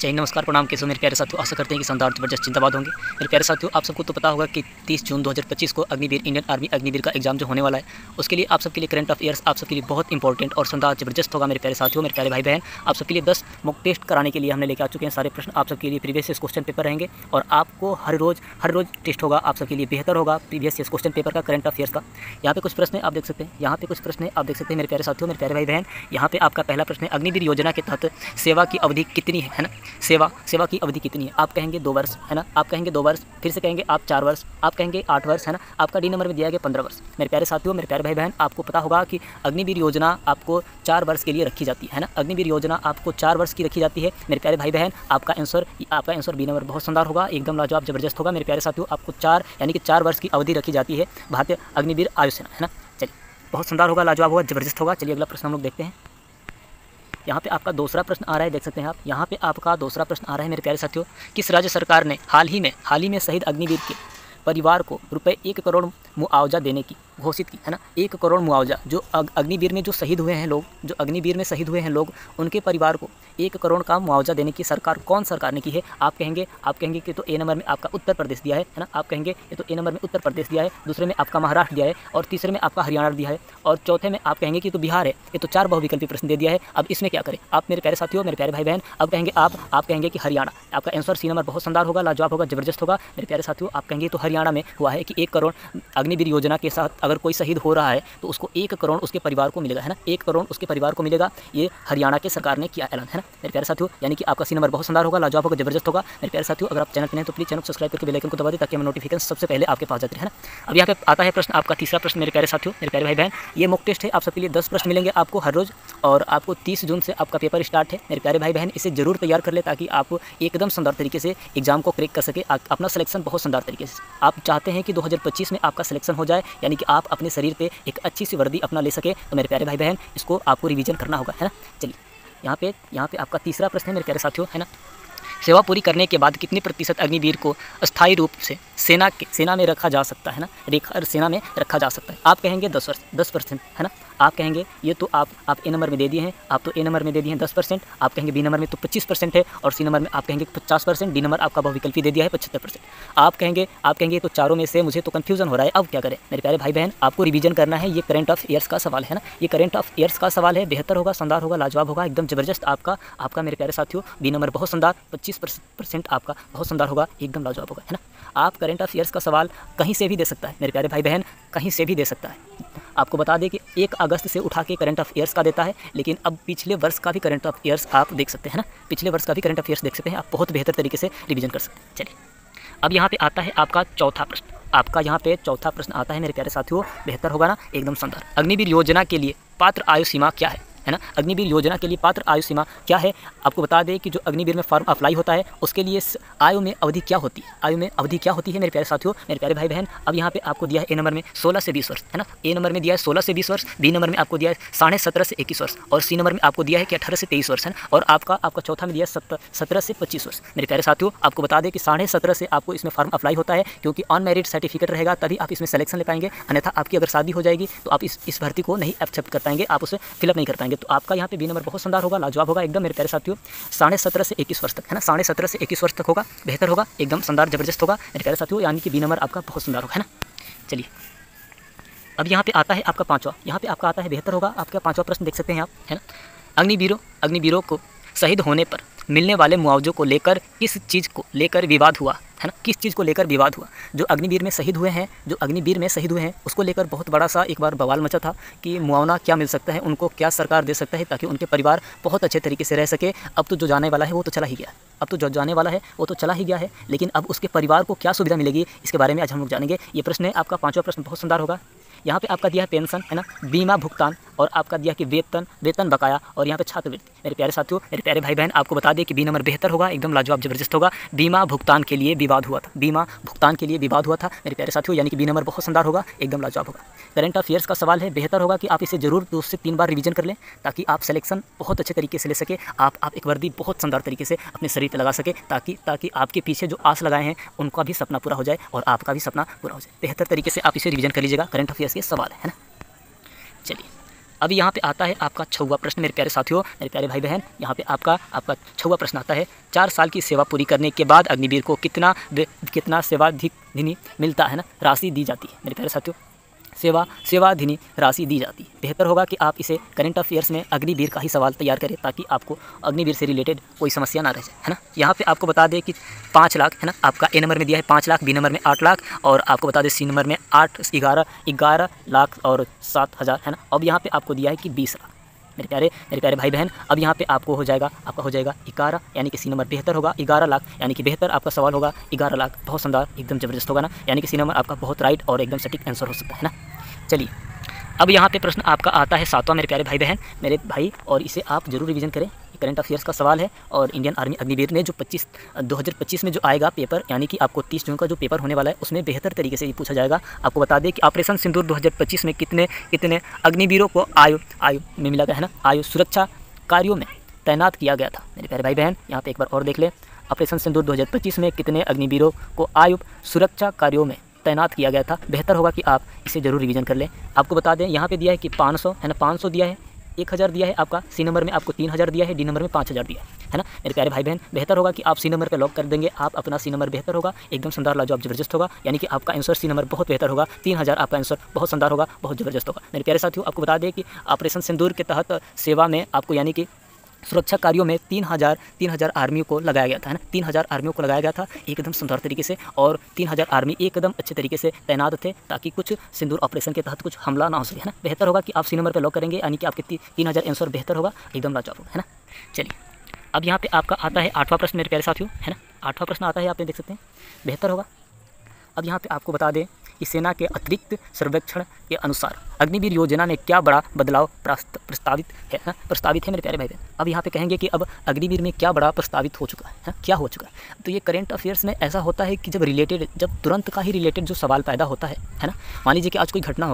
जय नमस्कार प्रणाम। कैसे हो मेरे प्यारे साथियों, आशा करते हैं कि शानदार जबरदस्त चिंताबाद होंगे। मेरे प्यारे साथियों, आप सबको तो पता होगा कि 30 जून 2025 को अग्निवीर इंडियन आर्मी अग्निवीर का एग्जाम जो होने वाला है, उसके लिए आप सबके लिए करंट अफेयर्स आप सबके लिए बहुत इंपॉर्टेंट और शानदार जबरदस्त होगा। मेरे प्यारे साथियों, मेरे प्यारे भाई बहन, आप सबके लिए 10 मॉक टेस्ट कराने के लिए हमने लेकर आ चुके हैं। सारे प्रश्न आप सबके लिए प्रीवियस क्वेश्चन पेपर रहेंगे और आपको हर रोज़ टेस्ट होगा। आप सबके लिए बेहतर होगा प्रीवियस क्वेश्चन पेपर का, करंट अफेयर्स का। यहाँ पे कुछ प्रश्न आप देख सकते हैं, यहाँ पे कुछ प्रश्न आप देख सकते हैं मेरे प्यारे साथियों, मेरे प्यारे भाई बहन। यहाँ पे आपका पहला प्रश्न है, अग्निवीर योजना के तहत सेवा की अवधि कितनी है ना। सेवा की अवधि कितनी है? आप कहेंगे 2 वर्ष, है ना। आप कहेंगे 2 वर्ष, फिर से कहेंगे आप 4 वर्ष, आप कहेंगे 8 वर्ष, है ना। आपका डी नंबर में दिया गया 15 वर्ष। मेरे प्यारे साथियों, मेरे प्यारे भाई बहन, आपको पता होगा कि अग्निवीर योजना आपको 4 वर्ष के लिए रखी जाती है ना। अग्निवीर योजना आपको 4 वर्ष की रखी जाती है। मेरे प्यारे भाई बहन, आपका आंसर बी नंबर बहुत शानदार होगा, एकदम लाजवाब जबरदस्त होगा। मेरे प्यारे साथियों, आपको 4 यानी कि 4 वर्ष की अवधि रखी जाती है भारतीय अग्निवीर वायुसेना, है ना। चलिए, बहुत शानदार होगा, लाजवाब होगा, जबरदस्त होगा। चलिए अगला प्रश्न हम लोग देखते हैं। यहाँ पे आपका दूसरा प्रश्न आ रहा है, देख सकते हैं आप। यहाँ पे आपका दूसरा प्रश्न आ रहा है मेरे प्यारे साथियों, किस राज्य सरकार ने हाल ही में शहीद अग्निवीर के परिवार को रुपए 1 करोड़ मुआवजा देने की घोषित की, है ना। 1 करोड़ मुआवजा, जो अग्निवीर में जो शहीद हुए हैं लोग, जो अग्निवीर में शहीद हुए हैं लोग, उनके परिवार को 1 करोड़ का मुआवजा देने की कौन सरकार ने की है? आप कहेंगे कि तो ए नंबर में आपका उत्तर प्रदेश दिया है ना। आप कहेंगे ये तो ए नंबर में उत्तर प्रदेश दिया है, दूसरे में आपका महाराष्ट्र दिया है और तीसरे में आपका हरियाणा दिया है और चौथे में आप कहेंगे कि तो बिहार है। ये तो 4 बहुविकल्पी प्रश्न दे दिया है। अब इसमें क्या करें आप मेरे प्यारे साथियों, मेरे प्यारे भाई बहन? अब कहेंगे आप कहेंगे कि हरियाणा। आपका आंसर सी नंबर बहुत शानदार होगा, लाजवाब होगा, जबरदस्त होगा। मेरे प्यारे साथियों, आप कहेंगे तो हरियाणा में हुआ है कि 1 करोड़ अग्निवीर योजना के साथ अगर कोई शहीद हो रहा है तो उसको 1 करोड़ उसके परिवार को मिलेगा, है ना। 1 करोड़ उसके परिवार को मिलेगा। ये हरियाणा के सरकार ने किया ऐलान, है ना मेरे प्यारे साथियों। यानी कि आपका सी नंबर बहुत शानदार होगा, लाजवाब होगा, जबरदस्त होगा। मेरे प्यारे साथियों, अगर आप चैनल पर हैं तो प्लीज़ चैनल को सब्सक्राइब करके बेल आइकन को दबा दें ताकि हमें नोटिफिकेशन सबसे पहले आपके पास जाते हैं, है ना। अब यहाँ पे आता है प्रश्न, आपका तीसरा प्रश्न मेरे प्यारे साथियों, मेरे प्यारे भाई बहन। ये मॉक टेस्ट है, आप सबके लिए 10 प्रश्न मिलेंगे आपको हर रोज़ और आपको 30 जून से आपका पेपर स्टार्ट है। मेरे प्यारे भाई बहन, इसे जरूर तैयार कर ले ताकि आप एकदम शानदार तरीके से एग्जाम को क्रैक कर सके, अपना सिलेक्शन बहुत शानदार तरीके से। आप चाहते हैं कि 2025 में आपका सिलेक्शन हो जाए, यानी कि आप अपने शरीर पे एक अच्छी सी वर्दी अपना ले सके, तो मेरे प्यारे भाई बहन इसको आपको रिवीजन करना होगा, है ना। चलिए यहाँ पे आपका तीसरा प्रश्न है मेरे प्यारे साथियों, है ना। सेवा पूरी करने के बाद कितने प्रतिशत अग्निवीर को अस्थायी रूप से सेना में रखा जा सकता है ना, सेना में रखा जा सकता है? आप कहेंगे 10%, है ना। आप कहेंगे ये तो आप ए नंबर में दे दिए हैं, आप तो ए नंबर में दे दिए हैं 10%। आप कहेंगे बी नंबर में तो 25% है और सी नंबर में आप कहेंगे 50%, डी नंबर आपका बहुविकल्पी दे दिया है 75%। आप कहेंगे तो चारों में से मुझे तो कन्फ्यूजन हो रहा है, अब क्या करें? मेरे प्यारे भाई बहन, आपको रिवीजन करना है, ये करंट अफेयर्स का सवाल है ना, ये करंट अफेयर्स का सवाल है। बेहतर होगा, शानदार होगा, लाजवाब होगा, एकदम जबरदस्त। आपका मेरे प्यारे साथियों बी नंबर बहुत शानदार, 25% आपका बहुत शानदार होगा, एकदम लाजवाब होगा, है ना। आप करंट अफेयर्स का सवाल कहीं से भी दे सकता है मेरे प्यारे भाई बहन, कहीं से भी दे सकता है। आपको बता दें कि 1 अगस्त से उठा के करंट अफेयर्स का देता है, लेकिन अब पिछले वर्ष का भी करंट अफेयर्स आप देख सकते हैं ना, पिछले वर्ष का भी करंट अफेयर्स देख सकते हैं आप, बहुत बेहतर तरीके से रिवीजन कर सकते हैं। चलिए अब यहाँ पे आता है आपका चौथा प्रश्न। आपका यहाँ पे चौथा प्रश्न आता है मेरे प्यारे साथियों, बेहतर होगा ना, एकदम शानदार। अग्निवीर योजना के लिए पात्र आयु सीमा क्या है ना। अग्निवीर योजना के लिए पात्र आयु सीमा क्या है? आपको बता दें कि जो अग्निवीर में फॉर्म अप्लाई होता है उसके लिए आयु में अवधि क्या होती है? आयु में अवधि क्या होती है मेरे प्यारे साथियों, मेरे प्यारे भाई बहन? अब यहाँ पे आपको दिया है ए नंबर में 16 से 20 वर्ष, है ना। ए नंबर में दिया है 16 से 20 वर्ष, बी नंबर में आपको दिया है 17.5 से 21 वर्ष और सी नंबर में आपको दिया है कि 18 से 23 वर्ष, है ना। और आपका चौथा में दिया है 17 से 25 वर्ष। मेरे प्यारे साथियों, आपको बता दें कि 17.5 से आपको इसमें फॉर्म अप्लाई होता है, क्योंकि ऑन मेरिट सर्टिफिकेट रहेगा तभी आप इसमें सिलेक्शन ले पाएंगे, अन्यथा आपकी अगर शादी हो जाएगी तो आप इस भर्ती को नहीं एक्सेप्ट कर पाएंगे, आप उसे फिलअप नहीं कर पाएंगे। तो आपका यहाँ पे बी नंबर बहुत शानदार होगा, लाजवाब होगा एकदम मेरे प्यारे साथियों। 17.5 से 21 वर्ष तक, है ना, 17.5 से 21 वर्ष तक होगा, बेहतर होगा, एकदम शानदार जबरदस्त होगा मेरे प्यारे साथियों, यानी कि बी नंबर आपका बहुत शानदार होगा, है ना। चलिए अब यहाँ पे आता है आपका पांचवा, यहाँ पे आपका आता है, बेहतर होगा, आपका पांचवा प्रश्न देख सकते हैं आप, है ना। अग्निवीरों को शहीद होने पर मिलने वाले मुआवजों को लेकर किस चीज़ को लेकर विवाद हुआ, है ना। किस चीज़ को लेकर विवाद हुआ? जो अग्निवीर में शहीद हुए हैं उसको लेकर बहुत बड़ा सा एक बार बवाल मचा था कि मुआवजा क्या मिल सकता है, उनको क्या सरकार दे सकता है ताकि उनके परिवार बहुत अच्छे तरीके से रह सके। अब तो जो जाने वाला है वो तो चला ही गया है, लेकिन अब उसके परिवार को क्या सुविधा मिलेगी, इसके बारे में आज हम लोग जानेंगे। ये प्रश्न है आपका पांचवा प्रश्न, बहुत शानदार होगा। यहाँ पे आपका दिया है पेंशन, है ना, बीमा भुगतान और आपका दिया कि वेतन बकाया और यहाँ पे छात्रवृत्ति। मेरे प्यारे साथियों, मेरे प्यारे भाई बहन, आपको बता दें कि बी नंबर बेहतर होगा, एकदम लाजवाब जबरदस्त होगा। बीमा भुगतान के लिए विवाद हुआ था मेरे प्यारे साथियों, यानी कि बी नंबर बहुत शानदार होगा, एकदम लाजवाब होगा। करंट अफेयर्स का सवाल है, बेहतर होगा कि आप इसे जरूर 2 से 3 बार रिवीजन कर लें ताकि आप सिलेक्शन बहुत अच्छे तरीके से ले सके, आप एक वर्दी बहुत शानदार तरीके से अपने शरीर पर लगा सके ताकि आपके पीछे जो आस लगाए हैं उनका भी सपना पूरा हो जाए और आपका भी सपना पूरा हो जाए। बेहतर तरीके से आप इसे रिवीजन कर लीजिएगा, करंट अफेयर्स के सवाल है ना। चलिए अब यहाँ पे आता है आपका 6वां प्रश्न मेरे प्यारे साथियों, मेरे प्यारे भाई बहन। यहाँ पे आपका 6वां प्रश्न आता है, 4 साल की सेवा पूरी करने के बाद अग्निवीर को कितना सेवाधिनी मिलता है ना, राशि दी जाती है मेरे प्यारे साथियों, सेवाधिनी राशि दी जाती है। बेहतर होगा कि आप इसे करंट अफेयर्स में अग्निवीर का ही सवाल तैयार करें, ताकि आपको अग्निवीर से रिलेटेड कोई समस्या ना रह जाए, है ना। यहाँ पे आपको बता दें कि 5 लाख है ना, आपका ए नंबर में दिया है 5 लाख, बी नंबर में 8 लाख, और आपको बता दें सी नंबर में 11 लाख और 7,000 है ना। अब यहाँ पे आपको दिया है कि 20 लाख मेरे प्यारे भाई बहन। अब यहाँ पे आपको हो जाएगा 11, यानी कि सी नंबर बेहतर होगा, 11 लाख यानी कि बेहतर आपका सवाल होगा, 11 लाख बहुत शानदार, एकदम ज़बरदस्त होगा ना, यानी कि सी नंबर आपका बहुत राइट और एकदम सटीक आंसर हो सकता है ना। चलिए अब यहाँ पे प्रश्न आपका आता है 7वां मेरे प्यारे भाई बहन, मेरे भाई, और इसे आप जरूर रिवीजन करें। करंट अफेयर्स का सवाल है और इंडियन आर्मी अग्निवीर ने जो 2025 में जो आएगा पेपर, यानी कि आपको 30 जून का जो पेपर होने वाला है, उसमें बेहतर तरीके से ये पूछा जाएगा। आपको बता दें कि ऑपरेशन सिंदूर 2025 में कितने अग्निवीरों को आयु में मिला गया है ना, आयु सुरक्षा कार्यों में तैनात किया गया था मेरे प्यारे भाई बहन। यहाँ पे एक बार और देख लें, ऑपरेशन सिंदूर 2025 में कितने अग्निवीरों को आयु सुरक्षा कार्यों में तैनात किया गया था। बेहतर होगा कि आप इसे जरूर रिवीजन कर लें। आपको बता दें यहाँ पे दिया है कि 500 है ना, 500 दिया है, 1000 दिया है आपका, सी नंबर में आपको 3000 दिया है, डी नंबर में 5000 दिया है ना मेरे प्यारे भाई बहन। बेहतर होगा कि आप सी नंबर पे लॉक कर देंगे, आप अपना सी नंबर बेहतर होगा, एकदम शानदार लाजवाब जबरदस्त होगा, यानी कि आपका आंसर सी नंबर बहुत बेहतर होगा, 3000 आपका आंसर बहुत शानदार होगा, बहुत ज़बरदस्त होगा मेरे प्यारे साथियों। आपको बता दें कि ऑपरेशन सिंदूर के तहत सेवा में आपको यानी कि सुरक्षा कार्यों में 3000 आर्मियों को लगाया गया था, है ना, 3000 आर्मियों को लगाया गया था एकदम सुंदर तरीके से, और 3000 आर्मी एकदम अच्छे तरीके से तैनात थे, ताकि कुछ सिंदूर ऑपरेशन के तहत कुछ हमला ना हो सके, है ना। बेहतर होगा कि आप सी नंबर पर लॉक करेंगे, यानी कि आपके 3000 आंसर बेहतर होगा, एकदम लाजवाब होगा, है ना। चलिए अब यहाँ पे आपका आता है 8वां प्रश्न मेरे प्यारे साथियों, है ना। 8वां प्रश्न आता है, आप देख सकते हैं, बेहतर होगा। अब यहाँ पे आपको बता दें कि सेना के अतिरिक्त सर्वेक्षण के अनुसार अग्निवीर योजना में क्या बड़ा बदलाव प्रस्तावित है मेरे प्यारे भाई बहन। अब यहाँ पे कहेंगे कि अब अग्निवीर में क्या बड़ा प्रस्तावित हो चुका है, क्या हो चुका है। तो ये करंट अफेयर्स में ऐसा होता है कि जब तुरंत का ही रिलेटेड जो सवाल पैदा होता है ना, मान लीजिए कि आज कोई घटना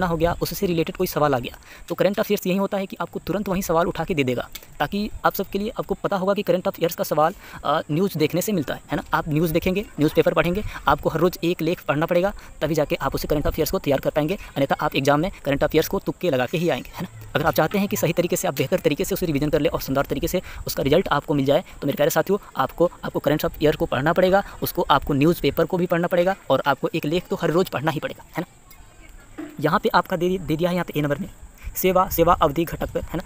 हो गया, उससे रिलेटेड कोई सवाल आ गया, तो करंट अफेयर्स यही होता है कि आपको तुरंत वहीं सवाल उठा के दे देगा, ताकि आप सबके लिए आपको पता होगा कि करंट अफेयर्स का सवाल न्यूज़ देखने से मिलता है ना। आप न्यूज़ देखेंगे, न्यूज़पेपर पढ़ेंगे, आपको हर रोज़ एक लेख पढ़ना पड़ेगा, तभी जाके आप उसे करंट अफेयर्स को तैयार कर पाएंगे, अन्यथा आप एग्जाम में करंट अफेयर्स को तुक्के लगा के ही आएंगे, है ना। अगर आप चाहते हैं कि सही तरीके से आप बेहतर तरीके से उसे रिवीजन कर ले और शानदार तरीके से उसका रिजल्ट आपको मिल जाए, तो मेरे प्यारे साथियों आपको करंट अफेयर को पढ़ना पड़ेगा, उसको आपको न्यूज़पेपर को भी पढ़ना पड़ेगा, और आपको एक लेख तो हर रोज़ पढ़ना ही पड़ेगा, है ना। यहाँ पे आपका दे दिया है यहाँ पे ए नंबर में सेवा अवधि घटाकर, है ना,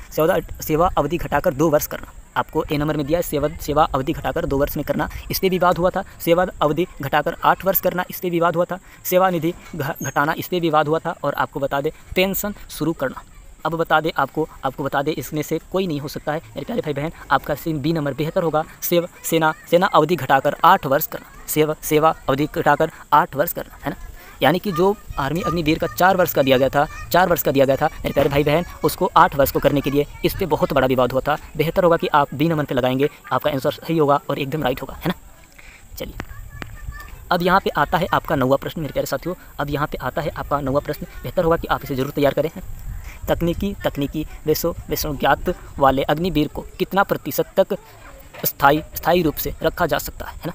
सेवा अवधि घटाकर 2 वर्ष करना। आपको ए नंबर में दिया है सेवा अवधि घटाकर 2 वर्ष में करना, इस पर विवाद हुआ था। सेवा अवधि घटाकर 8 वर्ष करना, इस पर विवाद हुआ था। सेवा निधि घटाना, इस पर विवाद हुआ था। और आपको बता दें पेंशन शुरू करना। अब बता दें आपको बता दें इसमें से कोई नहीं हो सकता है मेरे प्यारे भाई बहन। आपका बी नंबर बेहतर होगा, सेना अवधि घटाकर 8 वर्ष करना, सेवा अवधि घटाकर 8 वर्ष करना, है ना। यानी कि जो आर्मी अग्निवीर का 4 वर्ष का दिया गया था मेरे प्यारे भाई बहन, उसको 8 वर्ष को करने के लिए इस पर बहुत बड़ा विवाद हुआ था। बेहतर होगा कि आप बी नंबर पे लगाएंगे, आपका आंसर सही होगा और एकदम राइट होगा, है ना। चलिए अब यहाँ पे आता है आपका 9वां प्रश्न मेरे प्यारे साथियों। अब यहाँ पे आता है आपका 9वां प्रश्न। बेहतर होगा कि आप इसे जरूर तैयार करें। तकनीकी विश्वज्ञात वाले अग्निवीर को कितना प्रतिशत तक स्थायी रूप से रखा जा सकता है ना।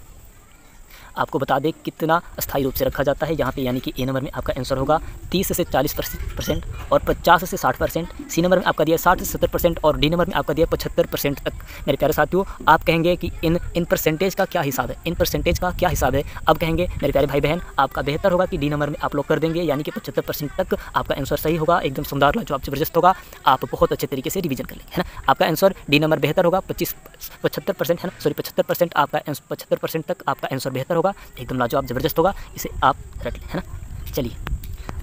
आपको बता दें कितना स्थायी रूप से रखा जाता है यहाँ पे, यानी कि ए नंबर में आपका आंसर होगा 30 से 40% और 50 से 60%। सी नंबर में आपका दिया 60 से 70% और डी नंबर में आपका दिया 75% तक। मेरे प्यारे साथियों आप कहेंगे कि इन परसेंटेज का क्या हिसाब है, अब कहेंगे मेरे प्यारे भाई बहन आपका बेहतर होगा कि डी नंबर में आप लोग कर देंगे, यानी कि 75% तक आपका आंसर सही होगा, एकदम शानदार लाजवाब जबरदस्त होगा। आप बहुत अच्छे तरीके से रिवीजन कर लेंगे, है ना। आपका आंसर डी नंबर बेहतर होगा, 75% है ना, सॉरी 75% आपका 75% तक आपका आंसर बेहतर होगा, एकदम लाजवाब जबरदस्त होगा, इसे आप रट लें, है ना। चलिए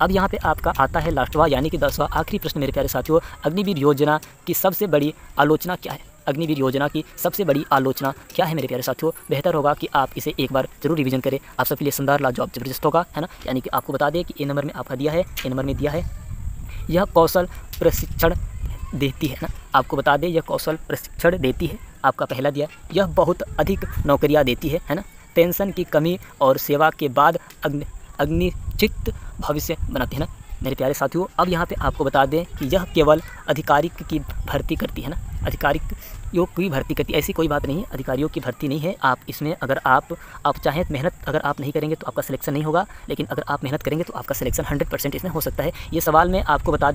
अब यहाँ पे आपका आता है लास्टवा यानी कि 10वां आखिरी प्रश्न मेरे प्यारे साथियों। अग्निवीर योजना की सबसे बड़ी आलोचना क्या है? अग्निवीर योजना की सबसे बड़ी आलोचना क्या है मेरे प्यारे साथियों? बेहतर होगा कि आप इसे एक बार जरूर रिवीजन करें, आप सबके लिए शानदार लाजवाब जबरदस्त होगा, है ना। यानी कि आपको बता दें कि ए नंबर में आपका दिया है, यह कौशल प्रशिक्षण देती है ना। आपको बता दें यह कौशल प्रशिक्षण देती है, आपका पहला दिया, यह बहुत अधिक नौकरियाँ देती है ना। पेंशन की कमी और सेवा के बाद अग्निचित भविष्य बनाती है ना मेरे प्यारे साथियों। अब यहाँ पे आपको बता दें कि यह केवल अधिकारिक की भर्ती करती है ना, अधिकारियों की भर्ती करती है, ऐसी कोई बात नहीं है, अधिकारियों की भर्ती नहीं है। आप इसमें अगर आप चाहें मेहनत अगर आप नहीं करेंगे तो आपका सिलेक्शन नहीं होगा, लेकिन अगर आप मेहनत करेंगे तो आपका सिलेक्शन 100% इसमें हो सकता है। ये सवाल में आपको बता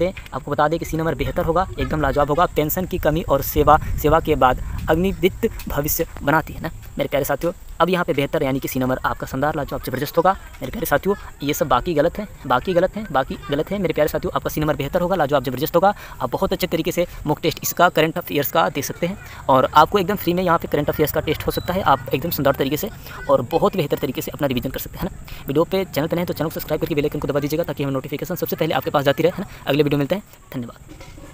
दें कि सी नंबर बेहतर होगा, एकदम लाजवाब होगा। पेंशन की कमी और सेवा के बाद अग्निवित भविष्य बनाती है ना मेरे प्यारे साथियों। अब यहाँ पे बेहतर यानी कि सी नंबर आपका शानदार लाजवाब जबरदस्त होगा मेरे प्यारे साथियों। ये सब बाकी गलत है मेरे प्यारे साथियों। आपका सी नंबर बेहतर होगा, लाजवाब जबरदस्त होगा। आप बहुत अच्छे तरीके से मॉक टेस्ट इसका करंट अफेयर्स का दे सकते हैं और आपको एकदम फ्री में यहाँ पे करंट अफेयर्स का टेस्ट हो सकता है। आप एकदम शानदार तरीके से और बहुत बेहतर तरीके से अपना रिवीजन कर सकते हैं ना। वीडियो पे चैनल पर नहीं तो चैनल को सब्सक्राइब करके बेल आइकन को दबा दीजिएगा ताकि हमें नोटिफिकेशन सबसे पहले आपके पास जाती रहे, है ना। अगले वीडियो मिलते हैं, धन्यवाद।